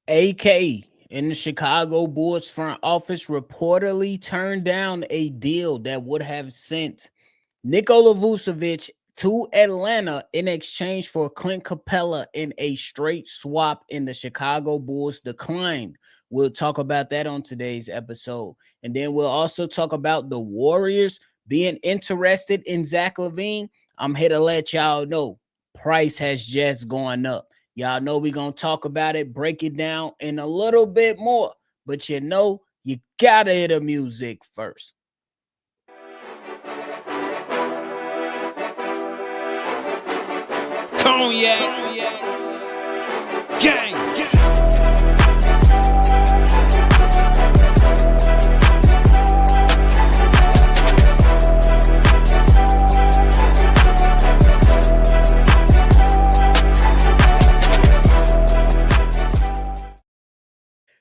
AK in the Chicago Bulls front office reportedly turned down a deal that would have sent Nikola Vucevic to Atlanta in exchange for Clint Capella in a straight swap, and the Chicago Bulls declined. We'll talk about that on today's episode. And then we'll also talk about the Warriors being interested in Zach LaVine. I'm here to let y'all know price has just gone up. Y'all know we're going to talk about it, break it down in a little bit more. But you got to hear the music first. Cognac, gang.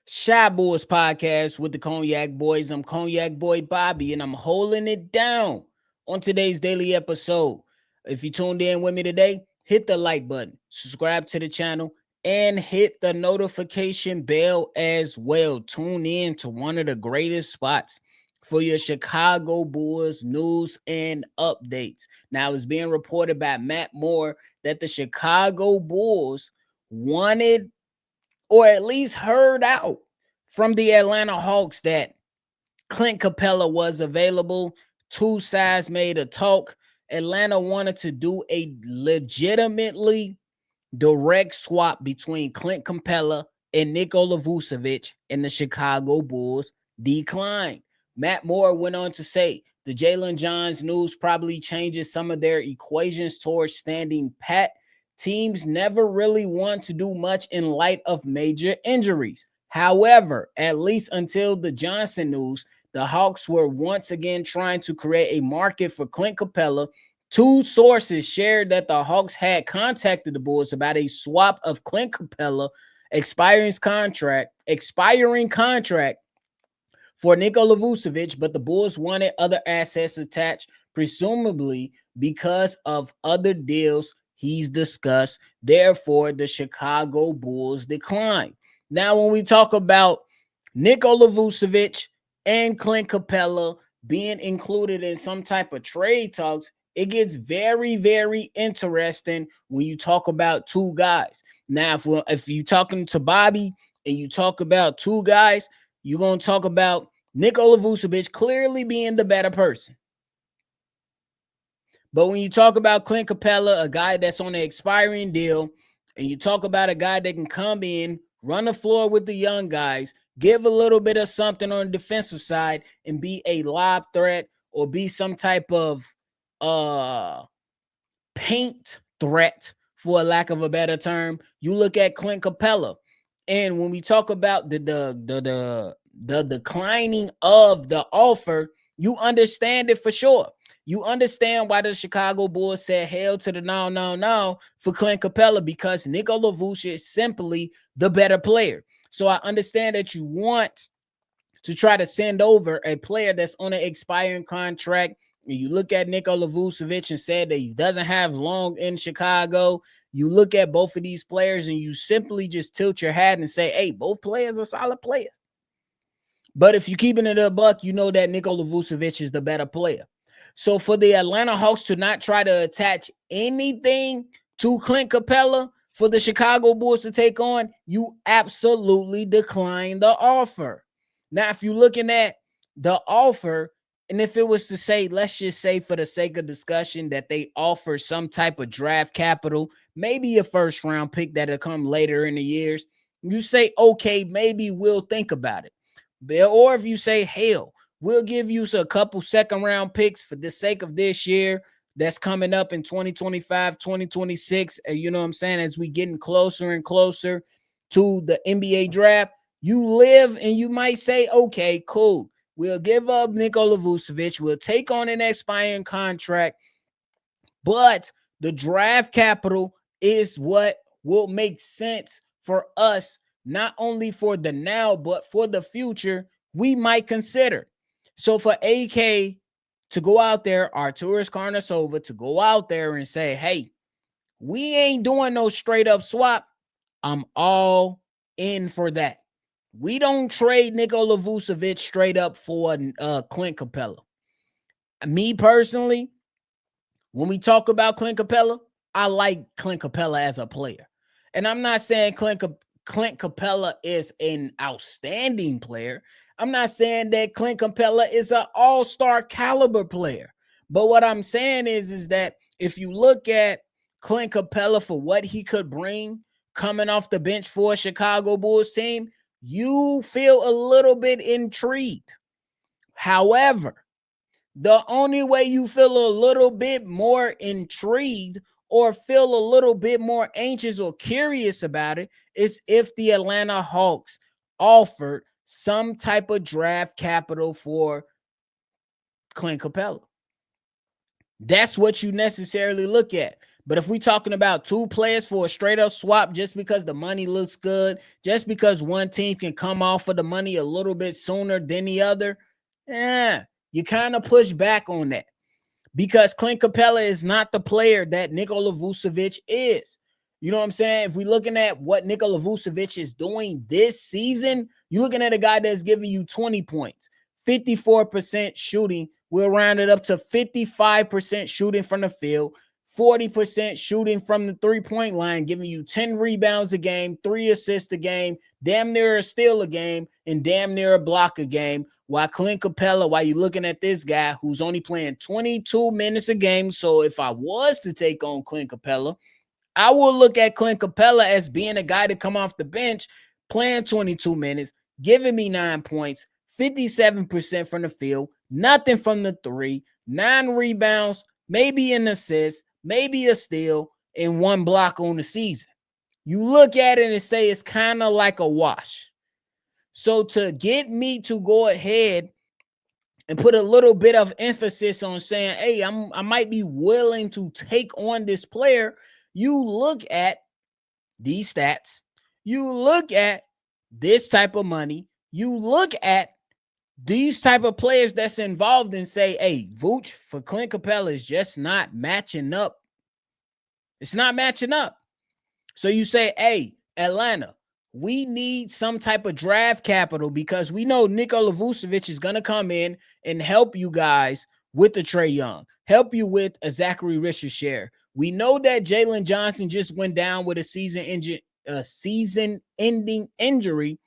Shy Boys Podcast with the Cognac Boys. I'm Cognac Boy Bobby, and I'm holding it down on today's daily episode. If you tuned in with me today, hit the like button, subscribe to the channel, and hit the notification bell as well. Tune in to one of the greatest spots for your Chicago Bulls news and updates. Now, it's being reported by Matt Moore that the Chicago Bulls wanted, or at least heard out from the Atlanta Hawks, that Clint Capella was available. Two sides made a talk. Atlanta wanted to do a legitimately direct swap between Clint Capella and Nikola Vucevic, and the Chicago Bulls declined. Matt Moore went on to say the Jalen Johns news probably changes some of their equations towards standing pat. Teams never really want to do much in light of major injuries. However, at least until the Johnson news, the Hawks were once again trying to create a market for Clint Capella. Two sources shared that the Hawks had contacted the Bulls about a swap of Clint Capella expiring contract for Nikola Vucevic, but the Bulls wanted other assets attached, presumably because of other deals he's discussed. Therefore, the Chicago Bulls declined. Now, when we talk about Nikola Vucevic and Clint Capella being included in some type of trade talks, it gets very, very interesting when you talk about two guys. Now, if you're talking to Bobby and you talk about two guys, you're going to talk about Nikola Vucevic clearly being the better person. But when you talk about Clint Capella, a guy that's on an expiring deal, and you talk about a guy that can come in, run the floor with the young guys, give a little bit of something on the defensive side, and be a lob threat or be some type of paint threat, for a lack of a better term, you look at Clint Capella. And when we talk about the declining of the offer, you understand it for sure. You understand why the Chicago Bulls said hell to the no for Clint Capella, because Nikola Vucevic is simply the better player. So I understand that you want to try to send over a player that's on an expiring contract. You look at Nikola Vucevic and said that he doesn't have long in Chicago. You look at both of these players and you simply just tilt your hat and say, hey, both players are solid players. But if you're keeping it a buck, you know that Nikola Vucevic is the better player. So for the Atlanta Hawks to not try to attach anything to Clint Capella for the Chicago Bulls to take on, you absolutely decline the offer. Now, if you're looking at the offer, and if it was to say, let's just say for the sake of discussion, that they offer some type of draft capital, maybe a first round pick that'll come later in the years, you say, okay, maybe we'll think about it. Or if you say, hell, we'll give you a couple second round picks for the sake of this year that's coming up in 2025, 2026. You know what I'm saying? As we getting closer and closer to the NBA draft, you live and you might say, okay, cool. We'll give up Nikola Vucevic. We'll take on an expiring contract. But the draft capital is what will make sense for us, not only for the now, but for the future, we might consider. So for AK to go out there, Arturas Karnasova, to go out there and say, hey, we ain't doing no straight up swap, I'm all in for that. We don't trade Nikola Vucevic straight up for Clint Capella. Me personally, when we talk about Clint Capella, I like Clint Capella as a player. And I'm not saying Clint Capella is an outstanding player. I'm not saying that Clint Capella is an all-star caliber player. But what I'm saying is that if you look at Clint Capella for what he could bring coming off the bench for a Chicago Bulls team, you feel a little bit intrigued. However, the only way you feel a little bit more intrigued or feel a little bit more anxious or curious about it is if the Atlanta Hawks offered some type of draft capital for Clint Capella. That's what you necessarily look at. But if we're talking about two players for a straight up swap just because the money looks good, just because one team can come off of the money a little bit sooner than the other, you kind of push back on that because Clint Capella is not the player that Nikola Vucevic is. You know what I'm saying? If we're looking at what Nikola Vucevic is doing this season, you're looking at a guy that's giving you 20 points, 54% shooting. We'll round it up to 55% shooting from the field, 40% shooting from the three-point line, giving you 10 rebounds a game, 3 assists a game, damn near a steal a game, and damn near a block a game. While Clint Capella, while you're looking at this guy who's only playing 22 minutes a game. So if I was to take on Clint Capella, I will look at Clint Capella as being a guy to come off the bench, playing 22 minutes, giving me 9 points, 57% from the field, nothing from the three, 9 rebounds, maybe an assist, maybe a steal, and 1 block on the season. You look at it and say it's kind of like a wash. So to get me to go ahead and put a little bit of emphasis on saying, hey, I might be willing to take on this player, you look at these stats, you look at this type of money, you look at these type of players that's involved and say, hey, Vooch for Clint Capella is just not matching up. It's not matching up. So you say, hey, Atlanta, we need some type of draft capital because we know Nikola Vucevic is going to come in and help you guys with the Trae Young, help you with a Zachary Richards share. We know that Jalen Johnson just went down with a season-ending injury.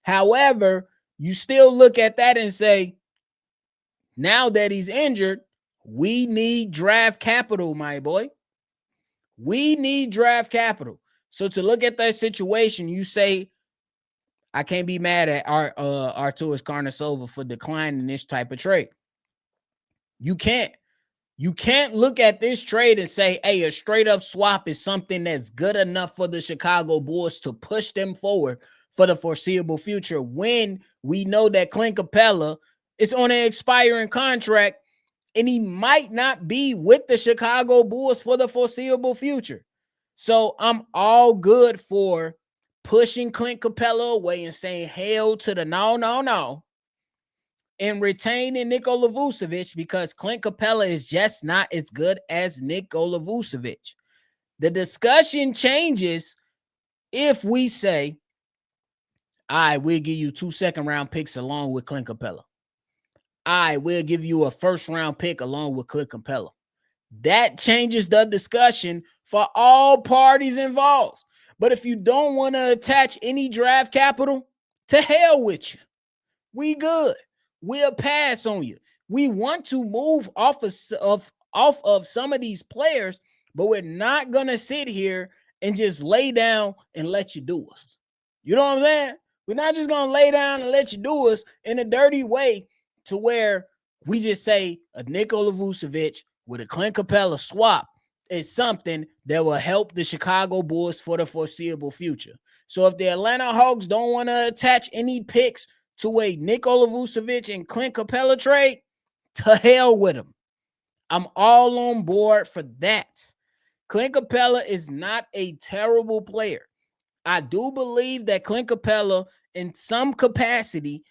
However, you still look at that and say, now that he's injured, we need draft capital, my boy. We need draft capital. So to look at that situation, you say, I can't be mad at Arturas Karnisovas for declining this type of trade. You can't. You can't look at this trade and say, hey, a straight up swap is something that's good enough for the Chicago Bulls to push them forward for the foreseeable future when we know that Clint Capella is on an expiring contract and he might not be with the Chicago Bulls for the foreseeable future. So I'm all good for pushing Clint Capella away and saying hell to the no, and retaining Nikola Vucevic because Clint Capella is just not as good as Nikola Vucevic. The discussion changes if we say, all right, we'll give you 2 second-round picks along with Clint Capella. All right, we'll give you a first-round pick along with Clint Capella. That changes the discussion for all parties involved. But if you don't want to attach any draft capital, to hell with you. We good. We'll pass on you. We want to move off of some of these players, but we're not gonna sit here and just lay down and let you do us. You know what I'm saying? We're not just gonna lay down and let you do us in a dirty way to where we just say a Nikola Vucevic with a Clint Capella swap is something that will help the Chicago Bulls for the foreseeable future. So if the Atlanta Hawks don't want to attach any picks to a Nikola Vucevic and Clint Capella trade, to hell with him. I'm all on board for that. Clint Capella is not a terrible player. I do believe that Clint Capella, in some capacity,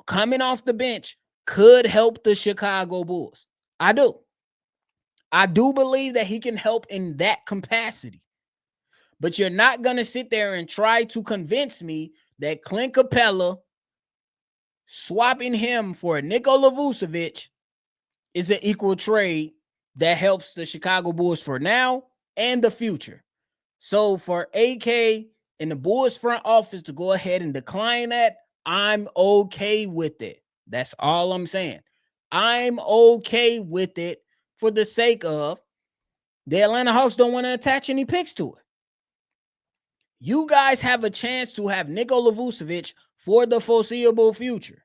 coming off the bench, could help the Chicago Bulls. I do. I do believe that he can help in that capacity. But you're not going to sit there and try to convince me that Clint Capella swapping him for Nikola Vucevic is an equal trade that helps the Chicago Bulls for now and the future. So for AK and the Bulls front office to go ahead and decline that, I'm okay with it. That's all I'm saying. I'm okay with it for the sake of the Atlanta Hawks don't want to attach any picks to it. You guys have a chance to have Nikola Vucevic for the foreseeable future.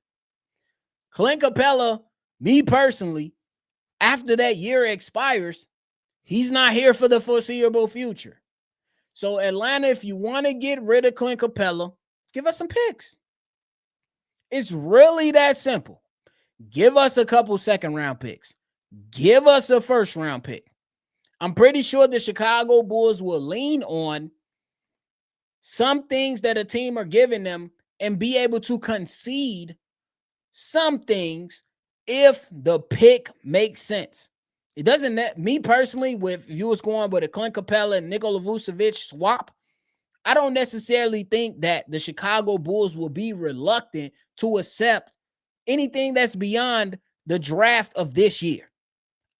Clint Capella, me personally, after that year expires, he's not here for the foreseeable future. So Atlanta, if you want to get rid of Clint Capella, give us some picks. It's really that simple. Give us a couple second-round picks. Give us a first-round pick. I'm pretty sure the Chicago Bulls will lean on some things that a team are giving them and be able to concede some things if the pick makes sense. It doesn't, me personally, if you was going with a Clint Capella and Nikola Vucevic swap, I don't necessarily think that the Chicago Bulls will be reluctant to accept anything that's beyond the draft of this year.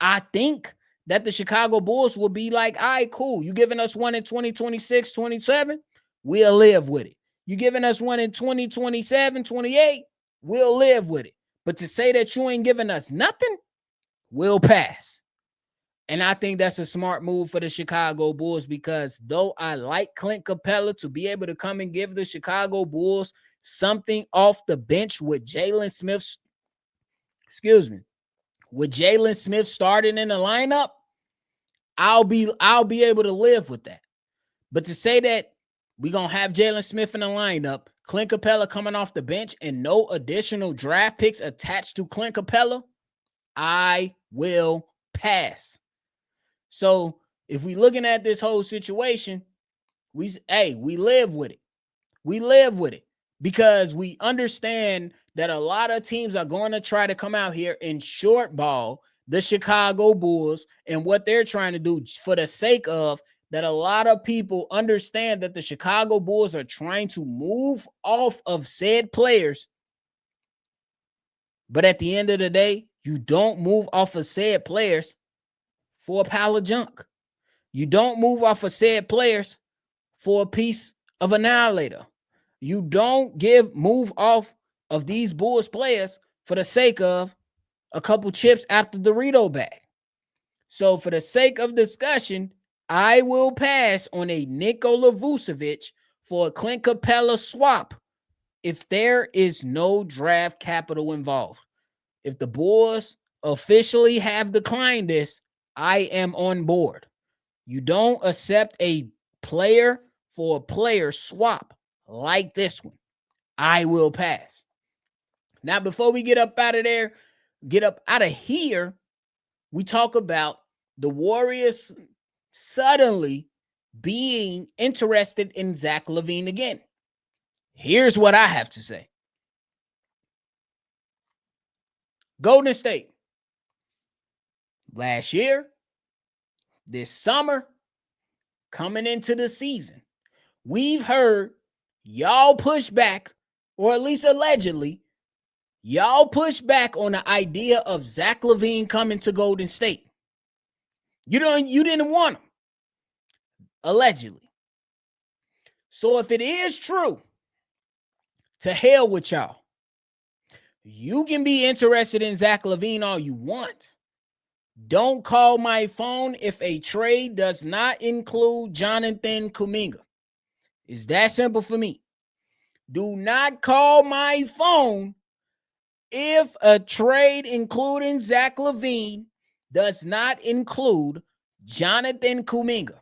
I think that the Chicago Bulls will be like, all right, cool. You giving us one in 2026, 27? We'll live with it. You giving us one in 2027, 28? We'll live with it. But to say that you ain't giving us nothing, we'll pass. And I think that's a smart move for the Chicago Bulls because though I like Clint Capella to be able to come and give the Chicago Bulls something off the bench with Jalen Smith, with Jalen Smith starting in the lineup, I'll be able to live with that. But to say that we're going to have Jalen Smith in the lineup, Clint Capella coming off the bench, and no additional draft picks attached to Clint Capella, I will pass. So if we looking at this whole situation, we live with it. We live with it because we understand that a lot of teams are going to try to come out here and short ball the Chicago Bulls and what they're trying to do for the sake of that. A lot of people understand that the Chicago Bulls are trying to move off of said players. But at the end of the day, you don't move off of said players for a pile of junk. You don't move off of said players for a piece of annihilator. You don't move off of these Bulls players for the sake of a couple chips after the Dorito bag. So for the sake of discussion, I will pass on a Nikola Vucevic for a Clint Capella swap if there is no draft capital involved. If the Bulls officially have declined this, I am on board. You don't accept a player for a player swap like this one. I will pass. Now, before we get up out of here, we talk about the Warriors suddenly being interested in Zach LaVine again. Here's what I have to say. Golden State. Last year, this summer, coming into the season, we've heard y'all push back, or at least allegedly, y'all push back on the idea of Zach LaVine coming to Golden State. You didn't want him, allegedly. So if it is true, to hell with y'all. You can be interested in Zach LaVine all you want. Don't call my phone if a trade does not include Jonathan Kuminga. It's that simple for me. Do not call my phone if a trade including Zach LaVine does not include Jonathan Kuminga.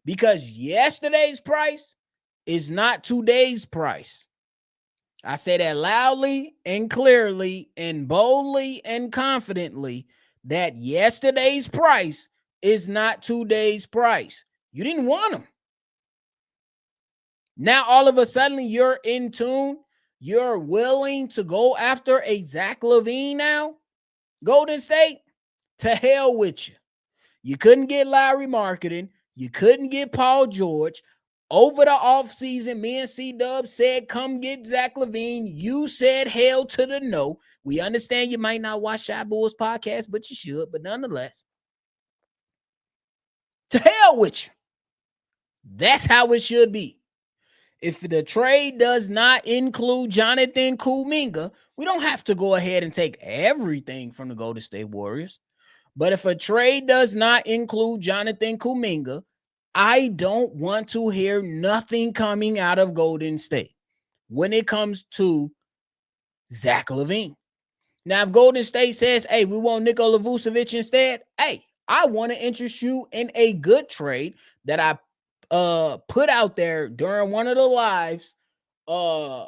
Because yesterday's price is not today's price. I say that loudly and clearly and boldly and confidently that yesterday's price is not today's price. You didn't want him. Now, all of a sudden, you're in tune. You're willing to go after a Zach LaVine now? Golden State? To hell with you. You couldn't get Larry Marketing. You couldn't get Paul George. Over the offseason, me and C-Dub said, come get Zach LaVine. You said hell to the no. We understand you might not watch Shy Bulls podcast, but you should. But nonetheless, to hell with you. That's how it should be. If the trade does not include Jonathan Kuminga, we don't have to go ahead and take everything from the Golden State Warriors. But if a trade does not include Jonathan Kuminga, I don't want to hear nothing coming out of Golden State when it comes to Zach LaVine. Now, if Golden State says, hey, we want Nikola Vucevic instead, hey, I want to interest you in a good trade that I put out there during one of the lives a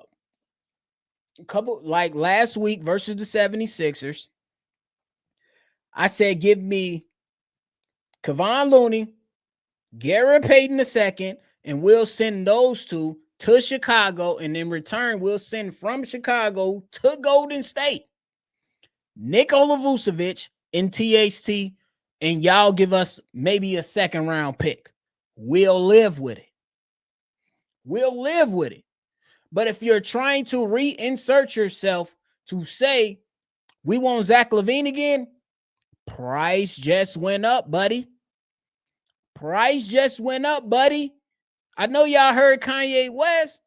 couple like last week versus the 76ers. I said, give me Kevon Looney, Gary Payton II, and we'll send those two to Chicago. And in return, we'll send from Chicago to Golden State Nikola Vucevic and THT, and y'all give us maybe a second round pick. We'll live with it. We'll live with it. But if you're trying to reinsert yourself to say, we want Zach LaVine again, price just went up, buddy. Price just went up, buddy. I know y'all heard Kanye West.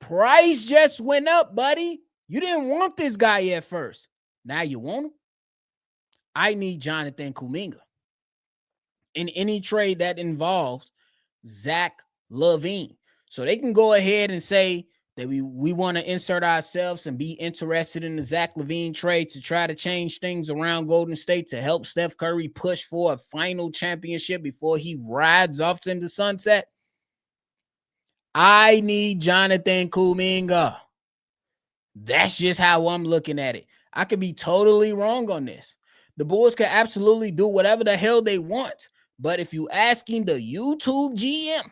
Price just went up, buddy. You didn't want this guy at first. Now you want him. I need Jonathan Kuminga in any trade that involves Zach LaVine. So they can go ahead and say that we want to insert ourselves and be interested in the Zach LaVine trade to try to change things around Golden State to help Steph Curry push for a final championship before he rides off into sunset. I need Jonathan Kuminga. That's just how I'm looking at it. I could be totally wrong on this. The Bulls can absolutely do whatever the hell they want. But if you asking the YouTube GM,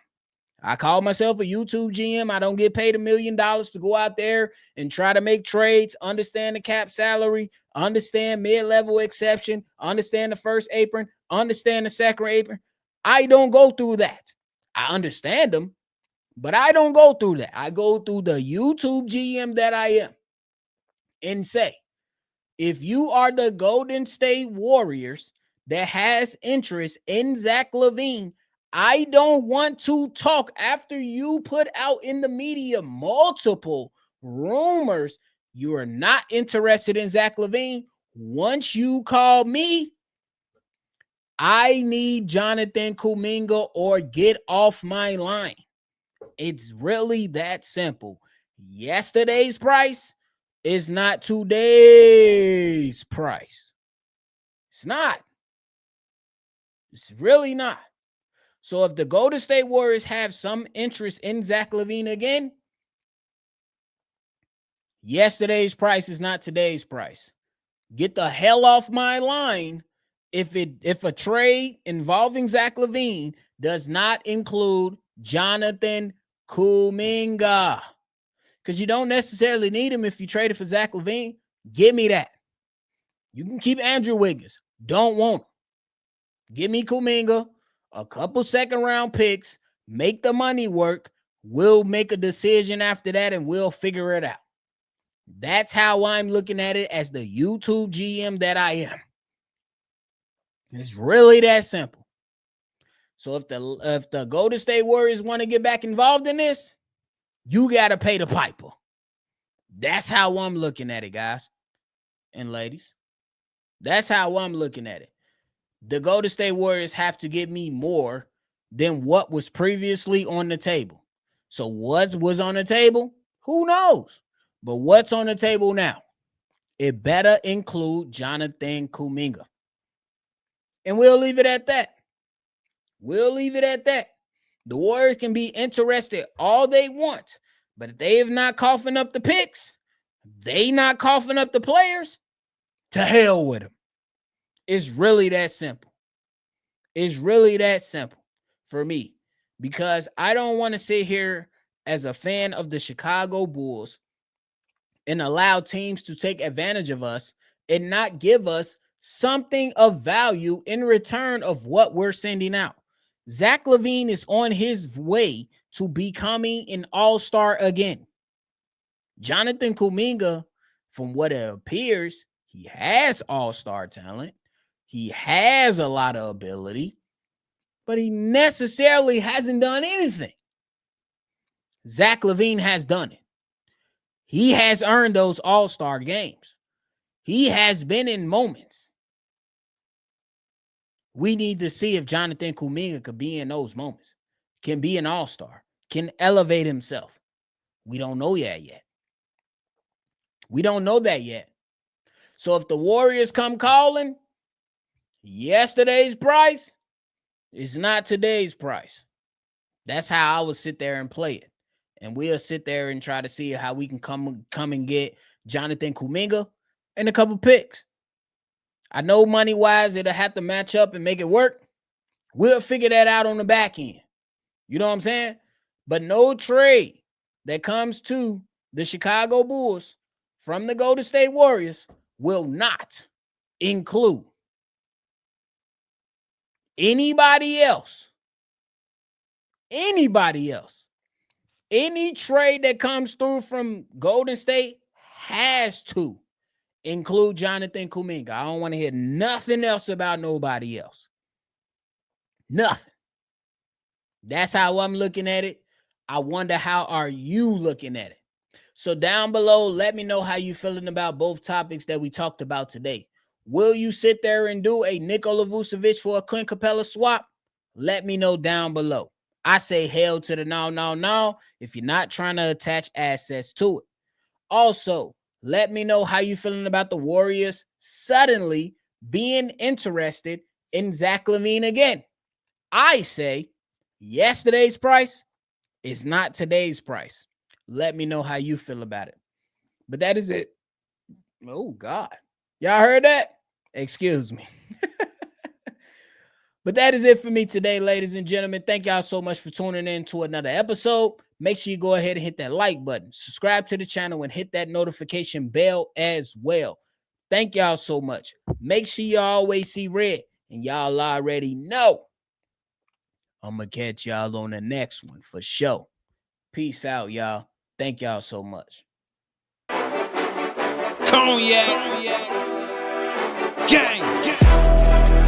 I call myself a YouTube GM. I don't get paid $1 million to go out there and try to make trades, understand the cap salary, understand mid-level exception, understand the first apron, understand the second apron. I don't go through that. I understand them, but I don't go through that. I go through the YouTube GM that I am and say, if you are the Golden State Warriors that has interest in Zach LaVine, I don't want to talk after you put out in the media multiple rumors you are not interested in Zach LaVine. Once you call me, I need Jonathan Kuminga or get off my line. It's really that simple. Yesterday's price is not today's price. It's not. It's really not. So if the Golden State Warriors have some interest in Zach LaVine again, yesterday's price is not today's price. Get the hell off my line if a trade involving Zach LaVine does not include Jonathan Kuminga. Because you don't necessarily need him if you trade it for Zach LaVine. Give me that. You can keep Andrew Wiggins. Don't want him. Give me Kuminga, a couple second-round picks, make the money work. We'll make a decision after that, and we'll figure it out. That's how I'm looking at it as the YouTube GM that I am. It's really that simple. So if the Golden State Warriors want to get back involved in this, you got to pay the piper. That's how I'm looking at it, guys and ladies. That's how I'm looking at it. The Golden State Warriors have to give me more than what was previously on the table. So what was on the table? Who knows? But what's on the table now? It better include Jonathan Kuminga. And we'll leave it at that. We'll leave it at that. The Warriors can be interested all they want, but if they have not coughing up the picks, they not coughing up the players, to hell with them. It's really that simple. It's really that simple for me, because I don't want to sit here as a fan of the Chicago Bulls and allow teams to take advantage of us and not give us something of value in return of what we're sending out. Zach LaVine is on his way to becoming an all-star again. Jonathan Kuminga, from what it appears, he has all-star talent. He has a lot of ability, but he necessarily hasn't done anything. Zach LaVine has done it. He has earned those all-star games. He has been in moments. We need to see if Jonathan Kuminga could be in those moments, can be an all-star, can elevate himself. We don't know that yet. We don't know that yet. So if the Warriors come calling, yesterday's price is not today's price. That's how I would sit there and play it. And we'll sit there and try to see how we can come and get Jonathan Kuminga and a couple picks. I know money-wise it'll have to match up and make it work. We'll figure that out on the back end. You know what I'm saying? But no trade that comes to the Chicago Bulls from the Golden State Warriors will not include anybody else. Anybody else. Any trade that comes through from Golden State has to include Jonathan Kuminga. I don't want to hear nothing else about nobody else. Nothing. That's how I'm looking at it. I wonder how are you looking at it? So down below, let me know how you feeling about both topics that we talked about today. Will you sit there and do a Nikola Vucevic for a Clint Capella swap? Let me know down below. I say hell to the no, if you're not trying to attach assets to it. Also, let me know how you feeling about the Warriors suddenly being interested in Zach LaVine again. I say yesterday's price is not today's price. Let me know how you feel about it. But that is it. Oh, God. Y'all heard that? Excuse me. But that is it for me today, ladies and gentlemen. Thank y'all so much for tuning in to another episode. Make sure you go ahead and hit that like button, subscribe to the channel, and hit that notification bell as well. Thank y'all so much. Make sure you always see red, and y'all already know I'm going to catch y'all on the next one for sure. Peace out, y'all. Thank y'all so much. Cognac. Gang.